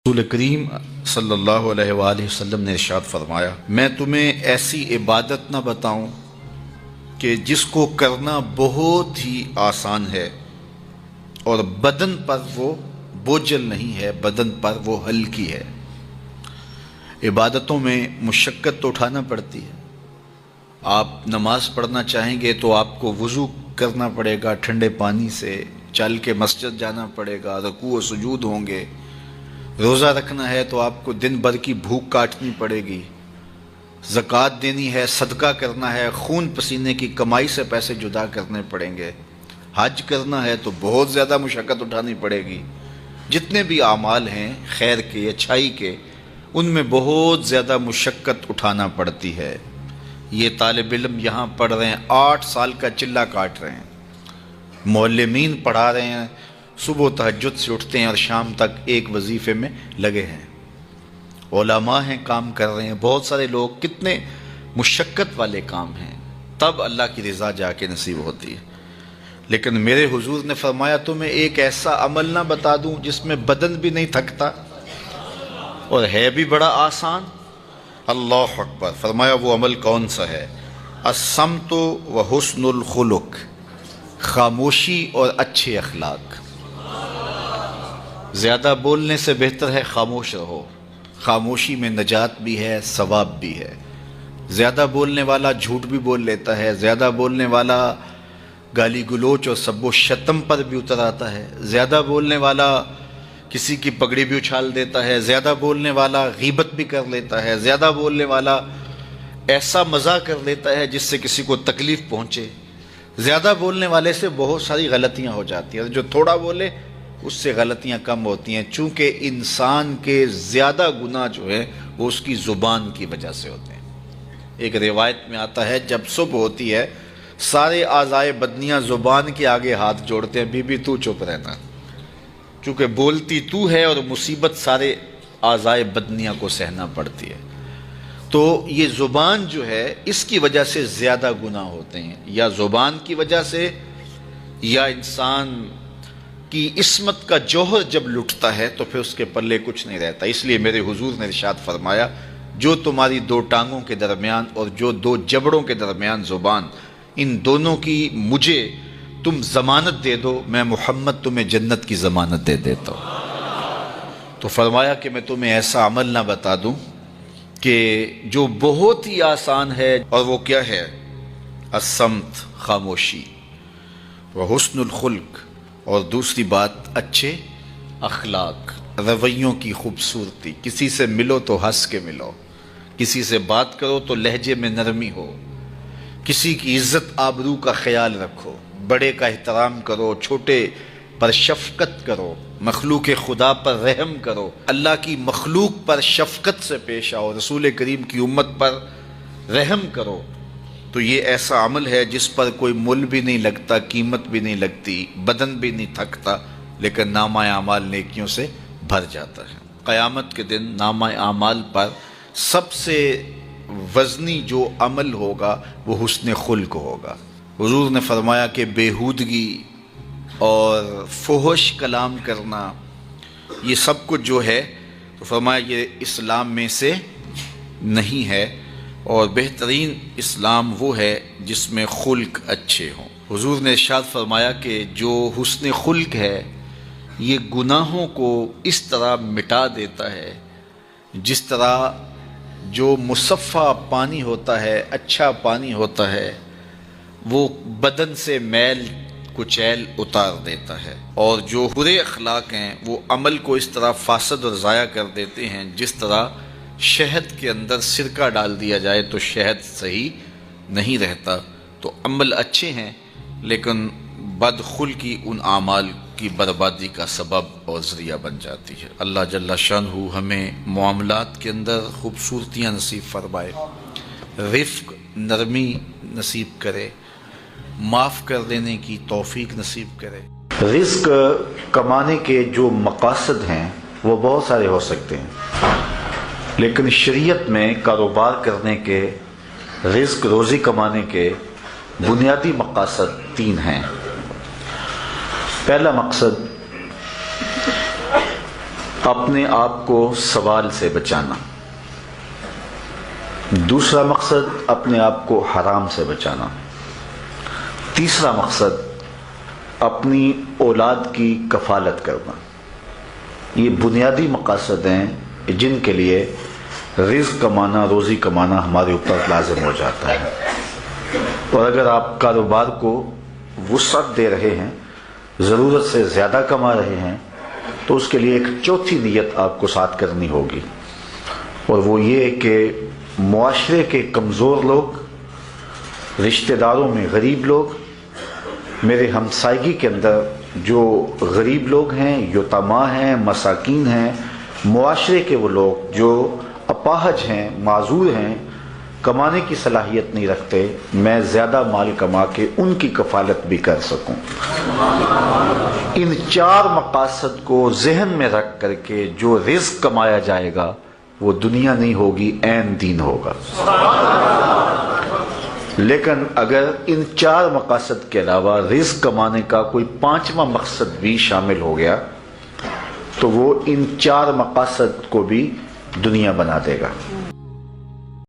رسول کریم صلی اللہ علیہ وآلہ وسلم نے ارشاد فرمایا، میں تمہیں ایسی عبادت نہ بتاؤں کہ جس کو کرنا بہت ہی آسان ہے اور بدن پر وہ بوجھل نہیں ہے، بدن پر وہ ہلکی ہے۔ عبادتوں میں مشقت تو اٹھانا پڑتی ہے۔ آپ نماز پڑھنا چاہیں گے تو آپ کو وضو کرنا پڑے گا، ٹھنڈے پانی سے چل کے مسجد جانا پڑے گا، رکوع و سجود ہوں گے۔ روزہ رکھنا ہے تو آپ کو دن بھر کی بھوک کاٹنی پڑے گی، زکوٰۃ دینی ہے، صدقہ کرنا ہے، خون پسینے کی کمائی سے پیسے جدا کرنے پڑیں گے، حج کرنا ہے تو بہت زیادہ مشقت اٹھانی پڑے گی۔ جتنے بھی اعمال ہیں خیر کے، اچھائی کے، ان میں بہت زیادہ مشقت اٹھانا پڑتی ہے۔ یہ طالب علم یہاں پڑھ رہے ہیں، 8 سال کا چلہ کاٹ رہے ہیں، معلمین پڑھا رہے ہیں، صبح تہجد سے اٹھتے ہیں اور شام تک ایک وظیفے میں لگے ہیں، علماء ہیں، کام کر رہے ہیں، بہت سارے لوگ، کتنے مشقت والے کام ہیں، تب اللہ کی رضا جا کے نصیب ہوتی ہے۔ لیکن میرے حضور نے فرمایا تمہیں ایک ایسا عمل نہ بتا دوں جس میں بدن بھی نہیں تھکتا اور ہے بھی بڑا آسان؟ اللہ اکبر! فرمایا وہ عمل کون سا ہے؟ الصمت و حسن الخلق، خاموشی اور اچھے اخلاق۔ زیادہ بولنے سے بہتر ہے خاموش رہو، خاموشی میں نجات بھی ہے، ثواب بھی ہے۔ زیادہ بولنے والا جھوٹ بھی بول لیتا ہے، زیادہ بولنے والا گالی گلوچ اور سب و شتم پر بھی اتر آتا ہے، زیادہ بولنے والا کسی کی پگڑی بھی اچھال دیتا ہے، زیادہ بولنے والا غیبت بھی کر لیتا ہے، زیادہ بولنے والا ایسا مزاح کر لیتا ہے جس سے کسی کو تکلیف پہنچے۔ زیادہ بولنے والے سے بہت ساری غلطیاں ہو جاتی ہیں، جو تھوڑا بولے اس سے غلطیاں کم ہوتی ہیں، چونکہ انسان کے زیادہ گناہ جو ہے وہ اس کی زبان کی وجہ سے ہوتے ہیں۔ ایک روایت میں آتا ہے جب صبح ہوتی ہے سارے اعضائے بدنیاں زبان کے آگے ہاتھ جوڑتے ہیں، بی بی تو چپ رہنا، چونکہ بولتی تو ہے اور مصیبت سارے اعضائے بدنیاں کو سہنا پڑتی ہے۔ تو یہ زبان جو ہے اس کی وجہ سے زیادہ گناہ ہوتے ہیں، یا زبان کی وجہ سے، یا انسان کی عصمت کا جوہر جب لٹتا ہے تو پھر اس کے پلے کچھ نہیں رہتا۔ اس لیے میرے حضور نے ارشاد فرمایا، جو تمہاری 2 ٹانگوں کے درمیان اور جو 2 جبڑوں کے درمیان زبان، ان دونوں کی مجھے تم ضمانت دے دو، میں محمد تمہیں جنت کی ضمانت دے دیتا ہوں۔ تو فرمایا کہ میں تمہیں ایسا عمل نہ بتا دوں کہ جو بہت ہی آسان ہے، اور وہ کیا ہے؟ الصمت، خاموشی، وحسن الخلق، اور دوسری بات اچھے اخلاق، رویوں کی خوبصورتی۔ کسی سے ملو تو ہنس کے ملو، کسی سے بات کرو تو لہجے میں نرمی ہو، کسی کی عزت آبرو کا خیال رکھو، بڑے کا احترام کرو، چھوٹے پر شفقت کرو، مخلوق خدا پر رحم کرو، اللہ کی مخلوق پر شفقت سے پیش آؤ، رسول کریم کی امت پر رحم کرو۔ تو یہ ایسا عمل ہے جس پر کوئی مل بھی نہیں لگتا، قیمت بھی نہیں لگتی، بدن بھی نہیں تھکتا، لیکن نامہ اعمال نیکیوں سے بھر جاتا ہے۔ قیامت کے دن نامہ اعمال پر سب سے وزنی جو عمل ہوگا وہ حسن خلق ہوگا۔ حضور نے فرمایا کہ بیہودگی اور فحش کلام کرنا، یہ سب کچھ جو ہے، تو فرمایا یہ اسلام میں سے نہیں ہے، اور بہترین اسلام وہ ہے جس میں خلق اچھے ہوں۔ حضور نے ارشاد فرمایا کہ جو حسن خلق ہے یہ گناہوں کو اس طرح مٹا دیتا ہے جس طرح جو مصفہ پانی ہوتا ہے، اچھا پانی ہوتا ہے، وہ بدن سے میل کچیل اتار دیتا ہے، اور جو برے اخلاق ہیں وہ عمل کو اس طرح فاسد اور ضائع کر دیتے ہیں جس طرح شہد کے اندر سرکہ ڈال دیا جائے تو شہد صحیح نہیں رہتا۔ تو عمل اچھے ہیں لیکن بدخلقی ان اعمال کی بربادی کا سبب اور ذریعہ بن جاتی ہے۔ اللہ جل شانہ ہمیں معاملات کے اندر خوبصورتیاں نصیب فرمائے، رفق، نرمی نصیب کرے، معاف کر دینے کی توفیق نصیب کرے۔ رزق کمانے کے جو مقاصد ہیں وہ بہت سارے ہو سکتے ہیں، لیکن شریعت میں کاروبار کرنے کے، رزق روزی کمانے کے بنیادی مقاصد 3 ہیں۔ پہلا مقصد اپنے آپ کو سوال سے بچانا. دوسرا مقصد اپنے آپ کو حرام سے بچانا. تیسرا مقصد اپنی اولاد کی کفالت کرنا. یہ بنیادی مقاصد ہیں جن کے لیے رزق کمانا، روزی کمانا ہمارے اوپر لازم ہو جاتا ہے. اور اگر آپ کاروبار کو وسعت دے رہے ہیں، ضرورت سے زیادہ کما رہے ہیں، تو اس کے لیے ایک چوتھی نیت آپ کو ساتھ کرنی ہوگی، اور وہ یہ کہ معاشرے کے کمزور لوگ، رشتہ داروں میں غریب لوگ، میرے ہمسائیگی کے اندر جو غریب لوگ ہیں، یتیما ہیں، مساکین ہیں، معاشرے کے وہ لوگ جو اپاہج ہیں، معذور ہیں، کمانے کی صلاحیت نہیں رکھتے، میں زیادہ مال کما کے ان کی کفالت بھی کر سکوں. ان چار مقاصد کو ذہن میں رکھ کر کے جو رزق کمایا جائے گا وہ دنیا نہیں ہوگی، عین دین ہوگا. لیکن اگر ان چار مقاصد کے علاوہ رزق کمانے کا کوئی پانچواں مقصد بھی شامل ہو گیا تو وہ ان چار مقاصد کو بھی دنیا بنا دے گا.